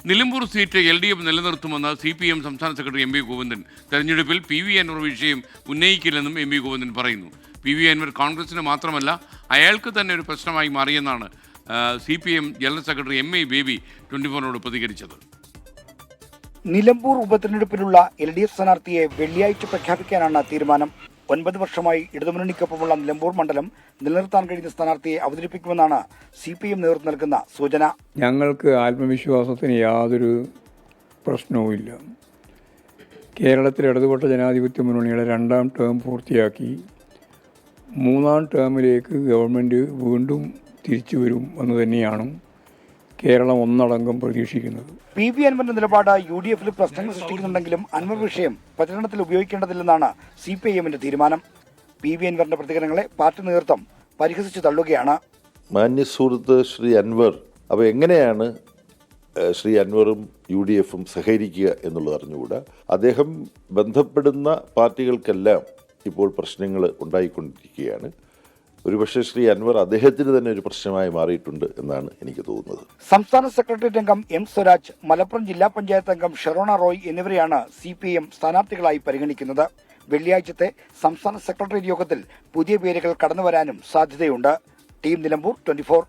Nilambur seat LDF നിലനിർത്തുമെന്ന് CPM സംസ്ഥാന secretary MP Govindan. തെരഞ്ഞെടുപ്പിൽ PV Anwar വിഷയം ഉന്നയിക്കില്ലെന്നും MP ഗോവിന്ദൻ പറയുന്നു. PV അൻവർ കോൺഗ്രസിന് മാത്രമല്ല അയാൾക്ക് തന്നെ ഒരു പ്രശ്നമായി മാറിയെന്നാണ് CPM general secretary MA Baby 24നോട് പ്രതികരിച്ചത്. നിലമ്പൂർ ഉപതെരഞ്ഞെടുപ്പിലുള്ള LDF സ്ഥാനാർത്ഥിയെ വെള്ളിയാഴ്ച പ്രഖ്യാപിക്കാനാണ് തീരുമാനം. 9 വർഷമായി ഇടതുമുന്നണിക്കൊപ്പമുള്ള നിലമ്പൂർ മണ്ഡലം നിലനിർത്താൻ കഴിയുന്ന സ്ഥാനാർത്ഥിയെ അവതരിപ്പിക്കുമെന്നാണ് CPM നേതൃത്വം നൽകുന്ന സൂചന. ഞങ്ങൾക്ക് ആത്മവിശ്വാസത്തിന് യാതൊരു പ്രശ്നവുമില്ല. കേരളത്തിലെ ഇടതുപക്ഷ ജനാധിപത്യ മുന്നണിയുടെ 2ാം ടേം പൂർത്തിയാക്കി 3ാം ടേമിലേക്ക് ഗവൺമെൻറ് വീണ്ടും തിരിച്ചു വരും എന്ന് തന്നെയാണ് കേരളം ഒന്നടങ്കം പ്രതീക്ഷിക്കുന്നത്. PV അൻവറിന്റെ നിലപാട് UDF പ്രശ്നങ്ങൾ സൃഷ്ടിക്കുന്നുണ്ടെങ്കിലും അൻവർ വിഷയം പ്രചരണത്തിൽ ഉപയോഗിക്കേണ്ടതില്ലെന്നാണ് CPIMന്റെ തീരുമാനം. PV അൻവറിന്റെ പ്രതികരണങ്ങളെ പാർട്ടി നേതൃത്വം പരിഹസിച്ചു തള്ളുകയാണ്. മാന്യ സുഹൃത്ത് ശ്രീ അൻവർ, അപ്പോൾ എങ്ങനെയാണ് ശ്രീ അൻവറും UDFും സഹകരിക്കുക എന്നുള്ളത് അറിഞ്ഞുകൂടാ. അദ്ദേഹം ബന്ധപ്പെടുന്ന പാർട്ടികൾക്കെല്ലാം ഇപ്പോൾ പ്രശ്നങ്ങൾ ഉണ്ടായിക്കൊണ്ടിരിക്കുകയാണ്. ഒരുപക്ഷെ ശ്രീ അൻവർ അദ്ദേഹത്തിന് തന്നെ ഒരു പ്രശ്നമായി മാറിയിട്ടുണ്ട് എന്നാണ് എനിക്ക് തോന്നുന്നത്. സംസ്ഥാന സെക്രട്ടേറിയറ്റ് അംഗം M സ്വരാജ്, മലപ്പുറം ജില്ലാ പഞ്ചായത്ത് അംഗം ഷെറോണ റോയ് എന്നിവരെയാണ് CPM സ്ഥാനാർത്ഥികളായി പരിഗണിക്കുന്നത്. വെള്ളിയാഴ്ചത്തെ സംസ്ഥാന സെക്രട്ടേറിയറ്റ് യോഗത്തിൽ പുതിയ പേരുകൾ കടന്നുവരാനും സാധ്യതയുണ്ട്. ടീം നിലമ്പൂർ 24.